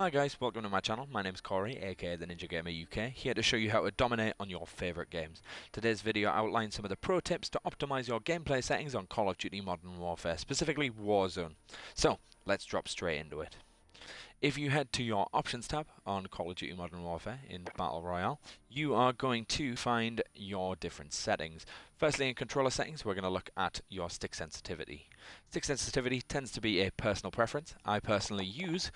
Hi guys, welcome to my channel. My name's Corey, aka the Ninja Gamer UK, here to show you how to dominate on your favourite games. Today's video outlines some of the pro tips to optimise your gameplay settings on Call of Duty Modern Warfare, specifically Warzone. So, let's drop straight into it. If you head to your Options tab on Call of Duty Modern Warfare in Battle Royale, you are going to find your different settings. Firstly, in controller settings, we're going to look at your stick sensitivity. Stick sensitivity tends to be a personal preference. I personally use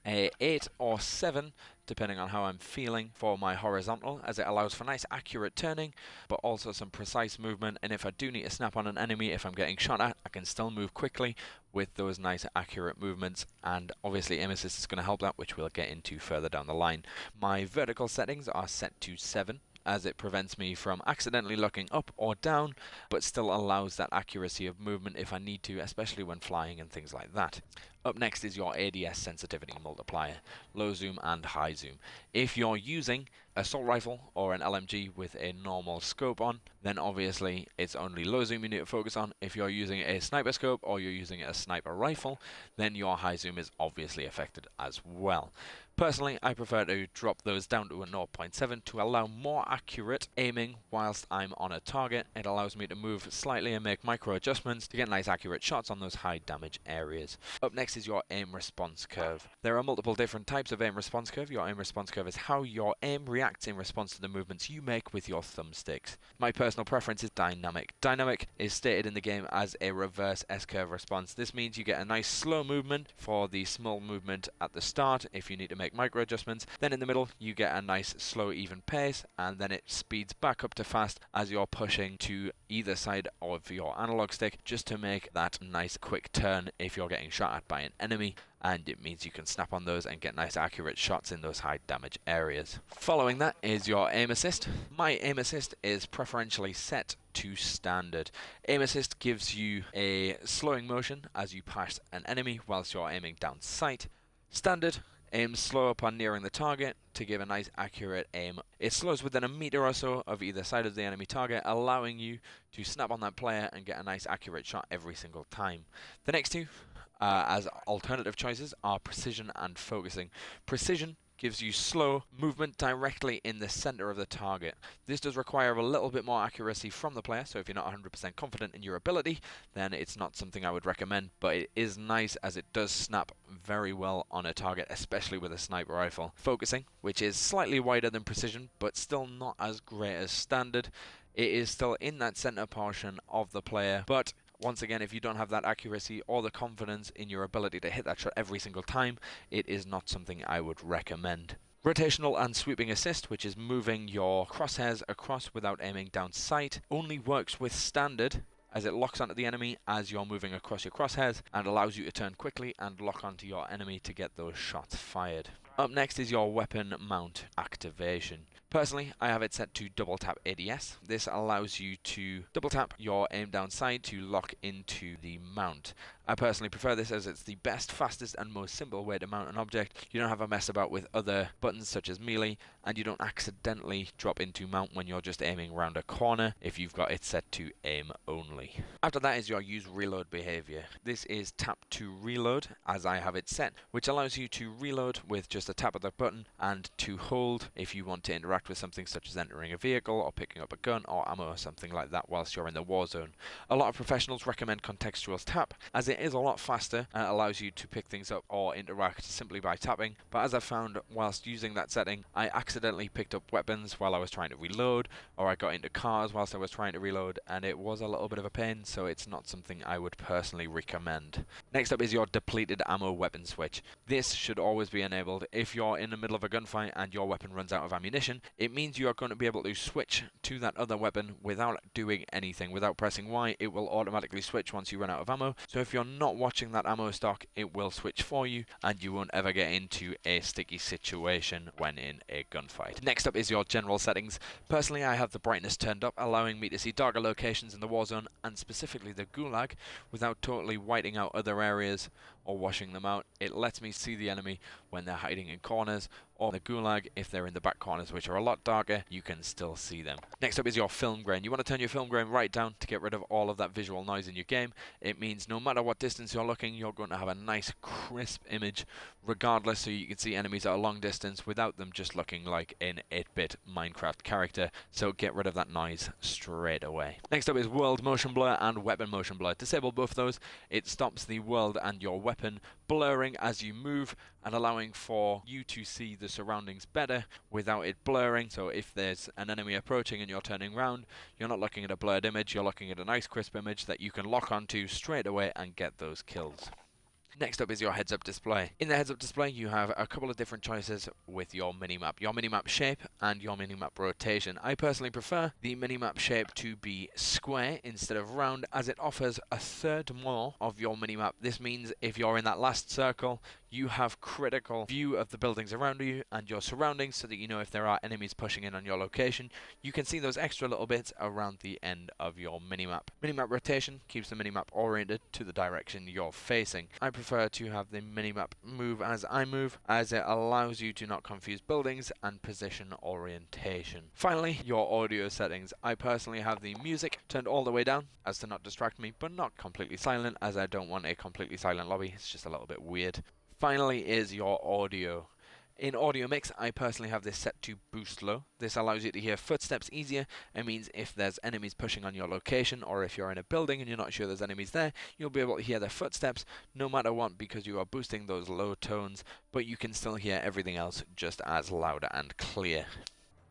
a 8 or 7, depending on how I'm feeling, for my horizontal, as it allows for nice accurate turning, but also some precise movement, and if I do need to snap on an enemy if I'm getting shot at, I can still move quickly with those nice accurate movements, and obviously aim assist is going to help that, which we'll get into further down the line. My vertical settings are set to 7, as it prevents me from accidentally looking up or down, but still allows that accuracy of movement if I need to, especially when flying and things like that. Up next is your ADS sensitivity multiplier, low zoom and high zoom. If you're using assault rifle or an LMG with a normal scope on, then obviously it's only low zoom you need to focus on. If you're using a sniper scope or you're using a sniper rifle, then your high zoom is obviously affected as well. Personally, I prefer to drop those down to a 0.7 to allow more accurate aiming whilst I'm on a target. It allows me to move slightly and make micro adjustments to get nice accurate shots on those high damage areas. Up next is your aim response curve. There are multiple different types of aim response curve. Your aim response curve is how your aim reacts in response to the movements you make with your thumbsticks. My personal preference is dynamic. Dynamic is stated in the game as a reverse S-curve response. This means you get a nice slow movement for the small movement at the start if you need to make micro adjustments. Then in the middle you get a nice slow even pace, and then it speeds back up to fast as you're pushing to either side of your analog stick just to make that nice quick turn if you're getting shot at by an enemy, and it means you can snap on those and get nice accurate shots in those high damage areas. Following that is your aim assist. My aim assist is preferentially set to standard. Aim assist gives you a slowing motion as you pass an enemy whilst you're aiming down sight. Standard aims slow upon nearing the target to give a nice accurate aim. It slows within a meter or so of either side of the enemy target, allowing you to snap on that player and get a nice accurate shot every single time. The next two as alternative choices are precision and focusing. Precision gives you slow movement directly in the center of the target. This does require a little bit more accuracy from the player, so if you're not 100% confident in your ability, then it's not something I would recommend, but it is nice as it does snap very well on a target, especially with a sniper rifle. Focusing, which is slightly wider than precision, but still not as great as standard. It is still in that center portion of the player, but once again, if you don't have that accuracy or the confidence in your ability to hit that shot every single time, it is not something I would recommend. Rotational and sweeping assist, which is moving your crosshairs across without aiming down sight, only works with standard, as it locks onto the enemy as you're moving across your crosshairs and allows you to turn quickly and lock onto your enemy to get those shots fired. Up next is your weapon mount activation. Personally, I have it set to double tap ADS. This allows you to double tap your aim down sight to lock into the mount. I personally prefer this as it's the best, fastest and most simple way to mount an object. You don't have a mess about with other buttons such as melee, and you don't accidentally drop into mount when you're just aiming around a corner if you've got it set to aim only. After that is your use reload behavior. This is tap to reload as I have it set, which allows you to reload with just a tap of the button and to hold if you want to interact with something such as entering a vehicle or picking up a gun or ammo or something like that whilst you're in the war zone. A lot of professionals recommend contextual tap as it is a lot faster and allows you to pick things up or interact simply by tapping, but as I found whilst using that setting, I accidentally picked up weapons while I was trying to reload, or I got into cars whilst I was trying to reload, and it was a little bit of a pain, so it's not something I would personally recommend. Next up is your depleted ammo weapon switch. This should always be enabled. If you're in the middle of a gunfight and your weapon runs out of ammunition, it means you are going to be able to switch to that other weapon without doing anything. Without pressing Y, it will automatically switch once you run out of ammo. So if you're not watching that ammo stock, it will switch for you and you won't ever get into a sticky situation when in a gunfight. Next up is your general settings. Personally, I have the brightness turned up, allowing me to see darker locations in the Warzone and specifically the Gulag without totally whiting out other areas or washing them out. It lets me see the enemy when they're hiding in corners or the gulag, if they're in the back corners, which are a lot darker, you can still see them. Next up is your film grain. You want to turn your film grain right down to get rid of all of that visual noise in your game. It means no matter what distance you're looking, you're going to have a nice crisp image regardless, so you can see enemies at a long distance without them just looking like an 8-bit Minecraft character. So get rid of that noise straight away. Next up is world motion blur and weapon motion blur. Disable both of those. It stops the world and your weapon blurring as you move and allowing for you to see the surroundings better without it blurring. So if there's an enemy approaching and you're turning around, you're not looking at a blurred image, you're looking at a nice crisp image that you can lock onto straight away and get those kills. Next up is your heads-up display. In the heads-up display, you have a couple of different choices with your minimap. Your minimap shape and your minimap rotation. I personally prefer the minimap shape to be square instead of round, as it offers a third more of your minimap. This means if you're in that last circle, you have critical view of the buildings around you and your surroundings, so that you know if there are enemies pushing in on your location. You can see those extra little bits around the end of your minimap. Minimap rotation keeps the minimap oriented to the direction you're facing. I prefer to have the minimap move as I move, as it allows you to not confuse buildings and position orientation. Finally, your audio settings. I personally have the music turned all the way down as to not distract me, but not completely silent, as I don't want a completely silent lobby. It's just a little bit weird. Finally is your audio. In audio mix, I personally have this set to boost low. This allows you to hear footsteps easier. It means if there's enemies pushing on your location, or if you're in a building and you're not sure there's enemies there, you'll be able to hear their footsteps no matter what, because you are boosting those low tones, but you can still hear everything else just as loud and clear.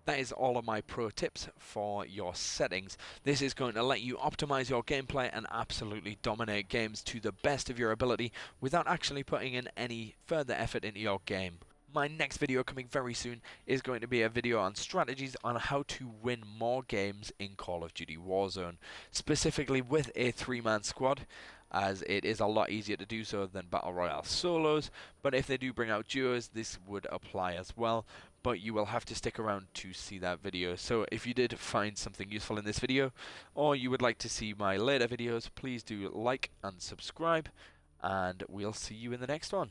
That is all of my pro tips for your settings. This is going to let you optimize your gameplay and absolutely dominate games to the best of your ability without actually putting in any further effort into your game. My next video coming very soon is going to be a video on strategies on how to win more games in Call of Duty Warzone, specifically with a 3-man squad, as it is a lot easier to do so than Battle Royale solos, but if they do bring out duos, this would apply as well, but you will have to stick around to see that video. So if you did find something useful in this video, or you would like to see my later videos, please do like and subscribe, and we'll see you in the next one.